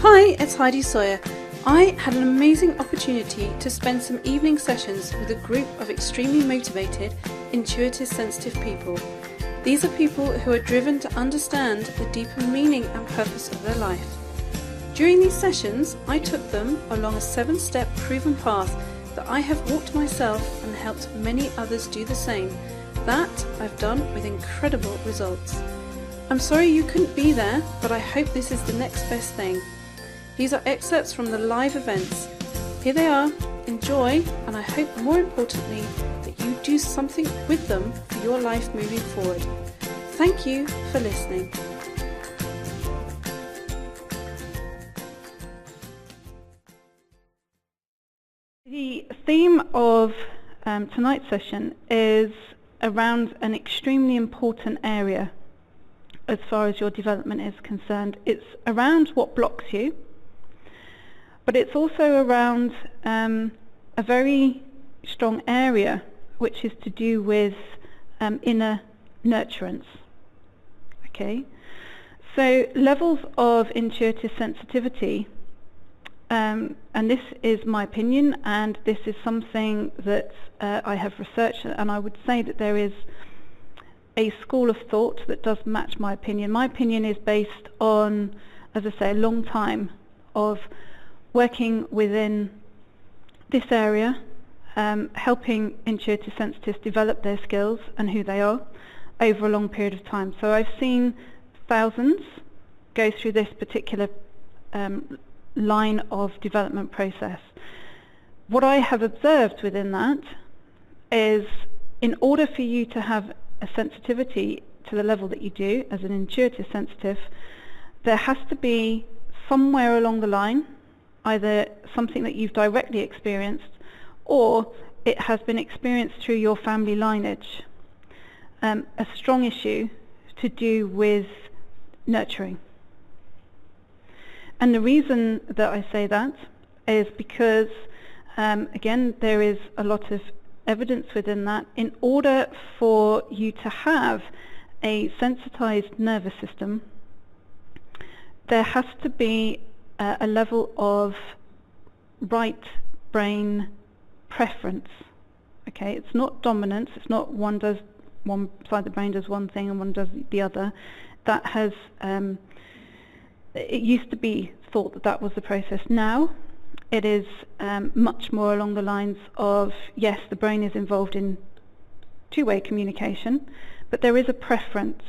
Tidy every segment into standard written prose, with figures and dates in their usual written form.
Hi, it's Heidi Sawyer. I had an amazing opportunity to spend some evening sessions with a group of extremely motivated, intuitive, sensitive people. These are people who are driven to understand the deeper meaning and purpose of their life. During these sessions, I took them along a 7-step proven path that I have walked myself and helped many others do the same. That I've done with incredible results. I'm sorry you couldn't be there, but I hope this is the next best thing. These are excerpts from the live events. Here they are, enjoy, and I hope more importantly that you do something with them for your life moving forward. Thank you for listening. The theme of tonight's session is around an extremely important area as far as your development is concerned. It's around what blocks you, but it's also around a very strong area which is to do with inner nurturance. Okay, so levels of intuitive sensitivity, and this is my opinion, and this is something that I have researched, and I would say that there is a school of thought that does match my opinion. My opinion is based on, as I say, a long time of working within this area, helping intuitive sensitives develop their skills and who they are over a long period of time. So I've seen thousands go through this particular line of development process. What I have observed within that is, in order for you to have a sensitivity to the level that you do as an intuitive sensitive, there has to be somewhere along the line either something that you've directly experienced or it has been experienced through your family lineage, a strong issue to do with nurturing. And the reason that I say that is because, again, there is a lot of evidence within that. In order for you to have a sensitized nervous system, there has to be a level of right brain preference. Okay, it's not dominance. It's not one side of the brain does one thing and one does the other. That has it used to be thought that that was the process. Now it is much more along the lines of, yes, the brain is involved in two-way communication, but there is a preference.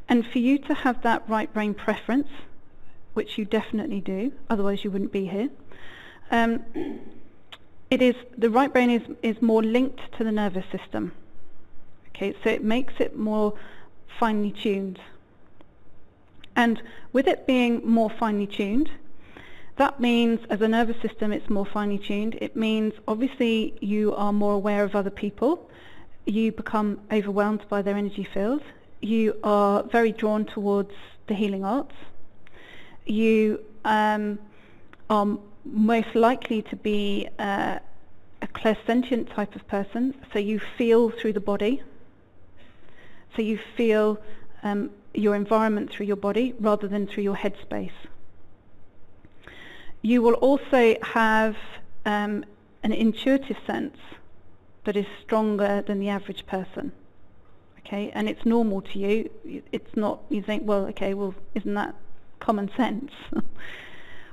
And for you to have that right brain preference, which you definitely do, otherwise you wouldn't be here, the right brain is more linked to the nervous system. Okay, so it makes it more finely tuned. And with it being more finely tuned, that means as a nervous system it's more finely tuned. It means obviously you are more aware of other people. You become overwhelmed by their energy field. You are very drawn towards the healing arts. You are most likely to be a clairsentient type of person, so you feel through the body. So you feel your environment through your body rather than through your headspace. You will also have an intuitive sense that is stronger than the average person. Okay, and it's normal to you. It's not, you think, well, okay, well, isn't that common sense?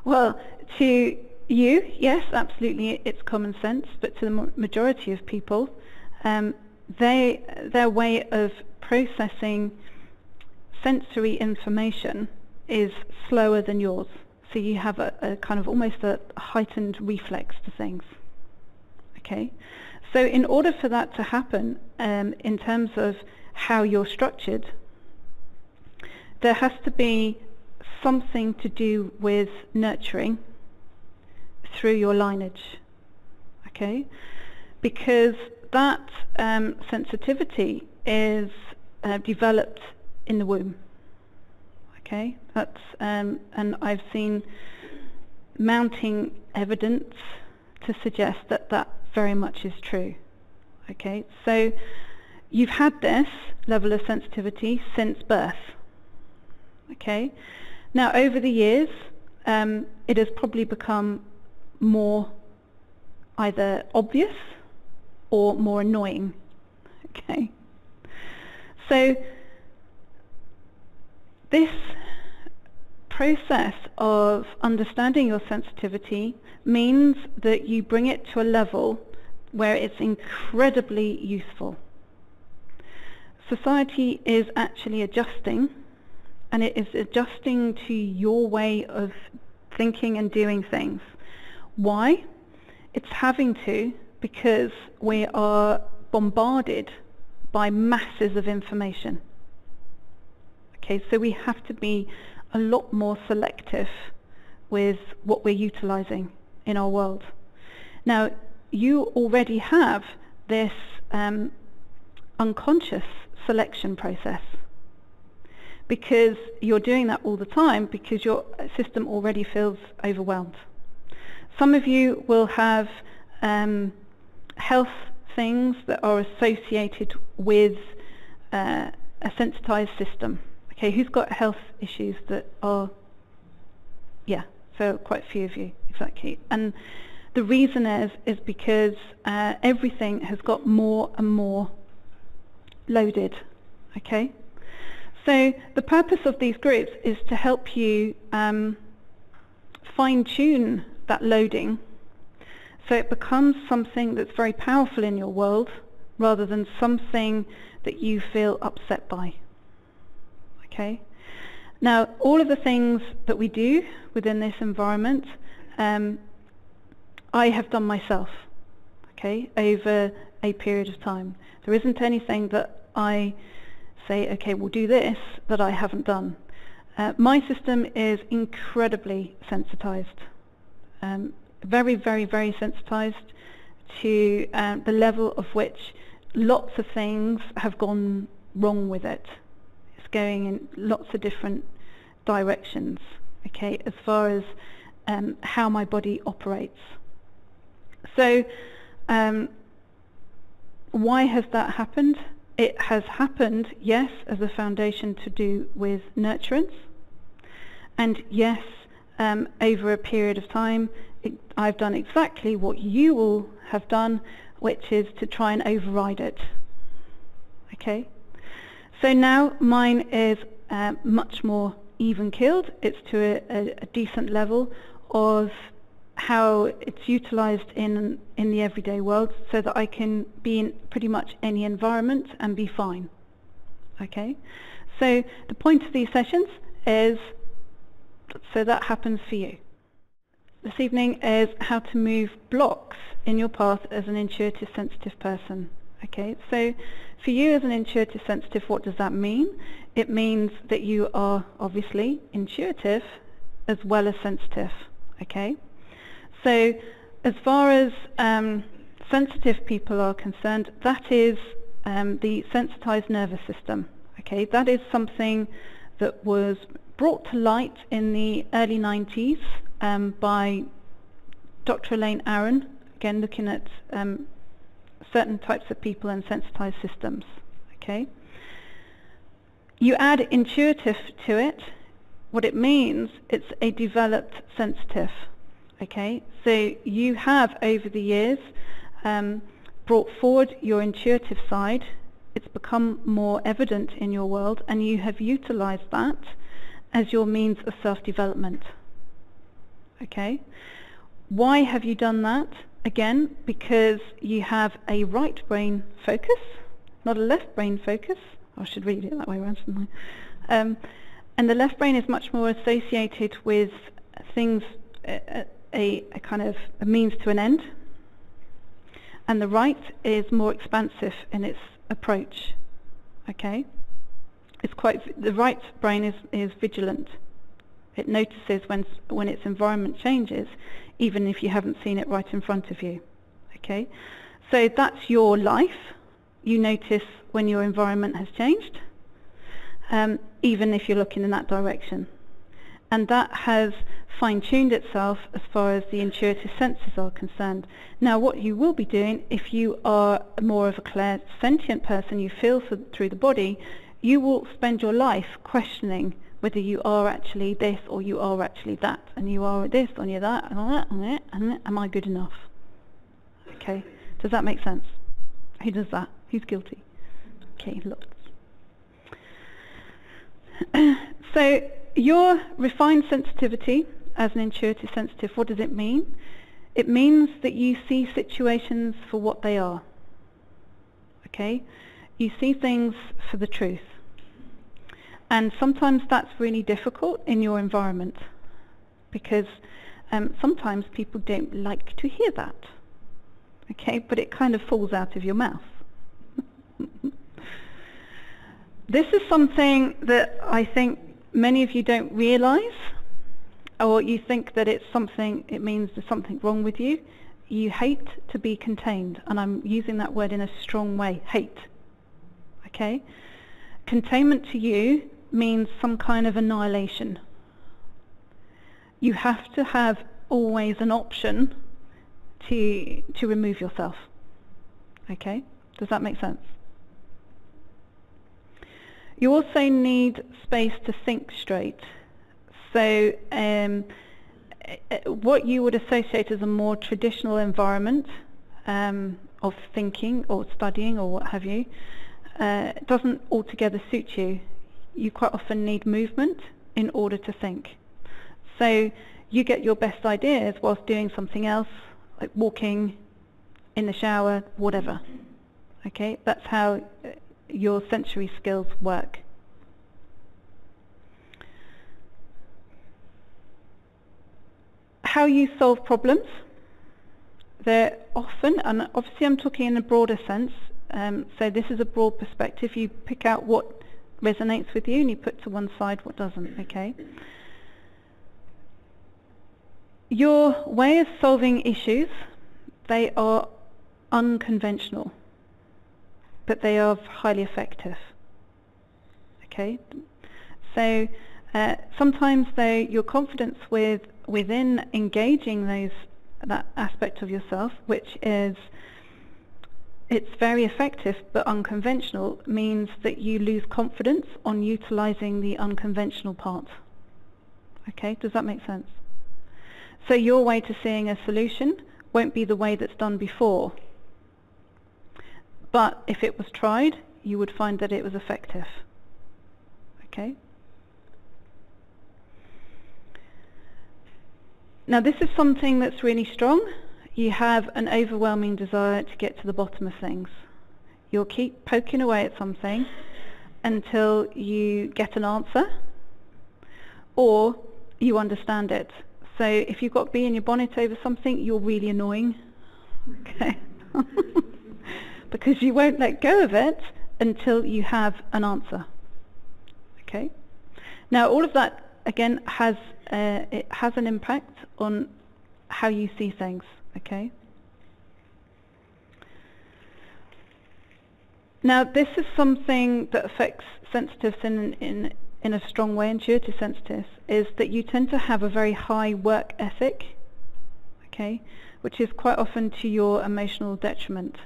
Well, to you, yes, absolutely, it's common sense, but to the majority of people, their way of processing sensory information is slower than yours. So you have a kind of almost a heightened reflex to things. Okay, so in order for that to happen, in terms of how you're structured, there has to be something to do with nurturing through your lineage. Okay, because that sensitivity is developed in the womb. Okay, that's and I've seen mounting evidence to suggest that that very much is true. Okay, so you've had this level of sensitivity since birth. Okay, now over the years, it has probably become more either obvious or more annoying. Okay. So this process of understanding your sensitivity means that you bring it to a level where it's incredibly useful. Society is actually adjusting, and it is adjusting to your way of thinking and doing things. Why? It's having to, because we are bombarded by masses of information. Okay, so we have to be a lot more selective with what we're utilizing in our world. Now, you already have this unconscious selection process, because you're doing that all the time because your system already feels overwhelmed. Some of you will have health things that are associated with a sensitized system. Okay, who's got health issues that are, yeah, so quite a few of you, exactly. And the reason is because everything has got more and more loaded, okay? So the purpose of these groups is to help you fine-tune that loading so it becomes something that's very powerful in your world rather than something that you feel upset by. Okay? Now, all of the things that we do within this environment, I have done myself, okay, over a period of time. There isn't anything that I say, okay, we'll do this, that I haven't done. My system is incredibly sensitized. Very, very, very sensitized to the level of which lots of things have gone wrong with it. It's going in lots of different directions, okay, as far as how my body operates. So why has that happened? It has happened, yes, as a foundation to do with nurturance, and yes, over a period of time, I've done exactly what you will have done, which is to try and override it. Okay? So now mine is much more even-keeled. It's to a decent level of how it's utilized in the everyday world so that I can be in pretty much any environment and be fine. Okay? So the point of these sessions is so that happens for you. This evening is how to move blocks in your path as an intuitive sensitive person. Okay, so for you as an intuitive sensitive, what does that mean? It means that you are obviously intuitive as well as sensitive. Okay, so as far as sensitive people are concerned, that is the sensitized nervous system. Okay, that is something that was brought to light in the early 90s by Dr. Elaine Aron, again looking at certain types of people and sensitized systems. Okay, you add intuitive to it, what it means, it's a developed sensitive. Okay, so you have over the years brought forward your intuitive side. It's become more evident in your world, and you have utilized that as your means of self-development. Okay, why have you done that? Again, because you have a right brain focus, not a left brain focus. I should read it that way around, shouldn't I? And the left brain is much more associated with things, a kind of a means to an end, and the right is more expansive in its approach. Okay, it's quite, the right brain is vigilant. It notices when its environment changes, even if you haven't seen it right in front of you. Okay, so that's your life. You notice when your environment has changed, even if you're looking in that direction. And that has fine-tuned itself as far as the intuitive senses are concerned. Now, what you will be doing, if you are more of a clairsentient person, you feel through the body, you will spend your life questioning whether you are actually this or you are actually that, and you are this or you're that, and am I good enough? Okay, does that make sense? Who does that? Who's guilty? Okay, lots. So your refined sensitivity as an intuitive sensitive, what does it mean? It means that you see situations for what they are. Okay? You see things for the truth. And sometimes that's really difficult in your environment because sometimes people don't like to hear that. Okay? But it kind of falls out of your mouth. This is something that I think many of you don't realize, or you think that it's something, it means there's something wrong with you. You hate to be contained, and I'm using that word in a strong way, hate. Okay? Containment to you means some kind of annihilation. You have to have always an option to remove yourself. Okay? Does that make sense? You also need space to think straight. So what you would associate as a more traditional environment of thinking or studying or what have you doesn't altogether suit you. You quite often need movement in order to think. So you get your best ideas whilst doing something else, like walking, in the shower, whatever. Okay, that's how your sensory skills work. How you solve problems, they're often, and obviously I'm talking in a broader sense, so this is a broad perspective. You pick out what resonates with you and you put to one side what doesn't, okay? Your way of solving issues, they are unconventional, but they are highly effective. Okay, so sometimes though your confidence within engaging that aspect of yourself, which is it's very effective but unconventional, means that you lose confidence on utilizing the unconventional part. Okay, does that make sense? So your way to seeing a solution won't be the way that's done before. But if it was tried, you would find that it was effective. Okay? Now this is something that's really strong. You have an overwhelming desire to get to the bottom of things. You'll keep poking away at something until you get an answer or you understand it. So if you've got bee in your bonnet over something, you're really annoying. Okay? Because you won't let go of it until you have an answer. Okay? Now all of that again has an impact on how you see things. Okay? Now this is something that affects sensitives in a strong way, intuitive sensitives, is that you tend to have a very high work ethic, okay, which is quite often to your emotional detriment.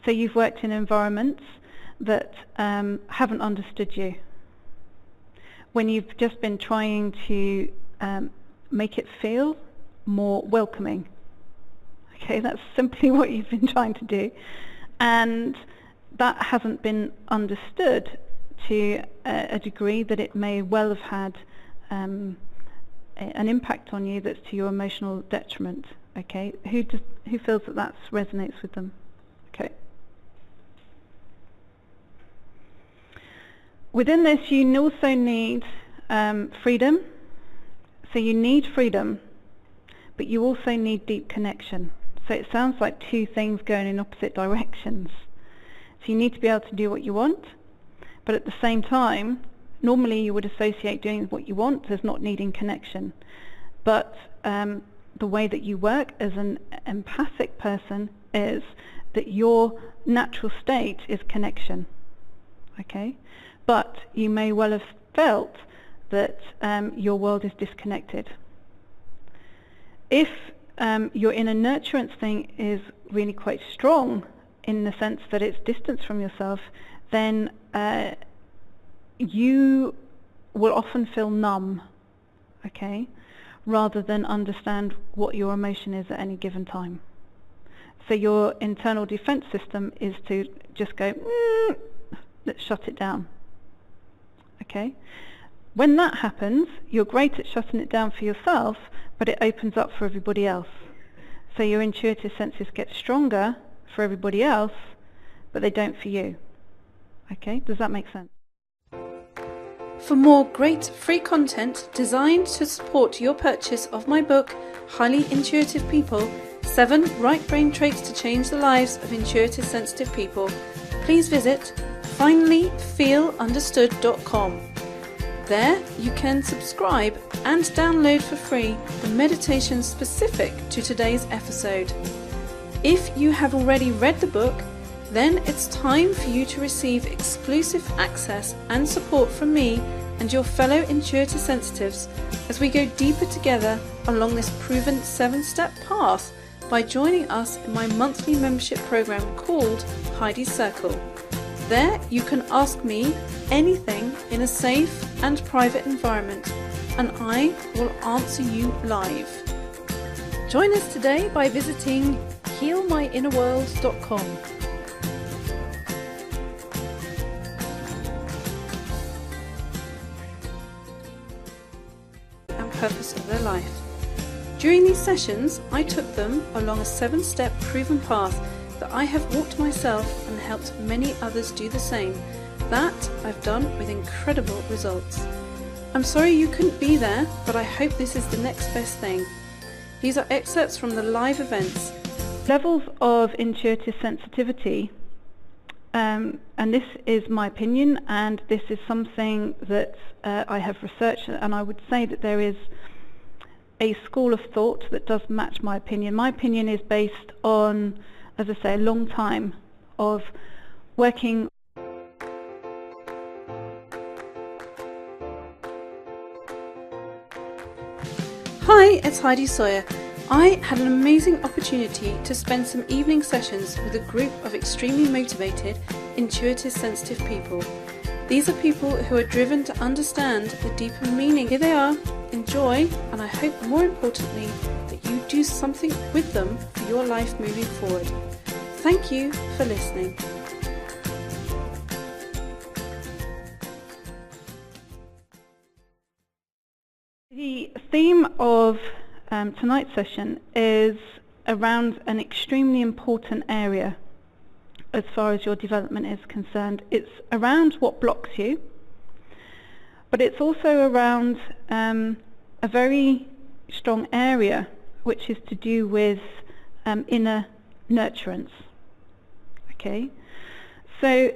So you've worked in environments that haven't understood you. When you've just been trying to make it feel more welcoming. Okay, that's simply what you've been trying to do. And that hasn't been understood to a degree that it may well have had an impact on you that's to your emotional detriment. Okay, who feels that resonates with them? Okay. Within this, you also need freedom. So you need freedom, but you also need deep connection. So it sounds like two things going in opposite directions. So you need to be able to do what you want, but at the same time, normally you would associate doing what you want as not needing connection. But the way that you work as an empathic person is that your natural state is connection. Okay? But you may well have felt that your world is disconnected. If your inner nurturance thing is really quite strong in the sense that it's distance from yourself, then you will often feel numb, okay, rather than understand what your emotion is at any given time. So your internal defense system is to just go, let's shut it down. Okay? When that happens, you're great at shutting it down for yourself, but it opens up for everybody else. So your intuitive senses get stronger for everybody else, but they don't for you. Okay? Does that make sense? For more great free content designed to support your purchase of my book, Highly Intuitive People, 7 Right Brain Traits to Change the Lives of Intuitive Sensitive People, please visit finallyfeelunderstood.com. There you can subscribe and download for free the meditation specific to today's episode. If you have already read the book, then it's time for you to receive exclusive access and support from me and your fellow intuitive sensitives as we go deeper together along this proven 7-step path by joining us in my monthly membership program called Heidi's Circle. There you can ask me anything in a safe and private environment, and I will answer you live. Join us today by visiting healmyinnerworld.com. And purpose of their life. During these sessions, I took them along a 7-step proven path that I have walked myself and helped many others do the same. That I've done with incredible results. I'm sorry you couldn't be there, but I hope this is the next best thing. These are excerpts from the live events. Levels of intuitive sensitivity, and this is my opinion, and this is something that I have researched, and I would say that there is a school of thought that does match my opinion. My opinion is based on, as I say, a long time of working. Hi, it's Heidi Sawyer. I had an amazing opportunity to spend some evening sessions with a group of extremely motivated, intuitive, sensitive people. These are people who are driven to understand the deeper meaning. Here they are. Enjoy, and I hope more importantly that you do something with them for your life moving forward. Thank you for listening. The theme of tonight's session is around an extremely important area as far as your development is concerned. It's around what blocks you, but it's also around a very strong area which is to do with inner nurturance. Okay, so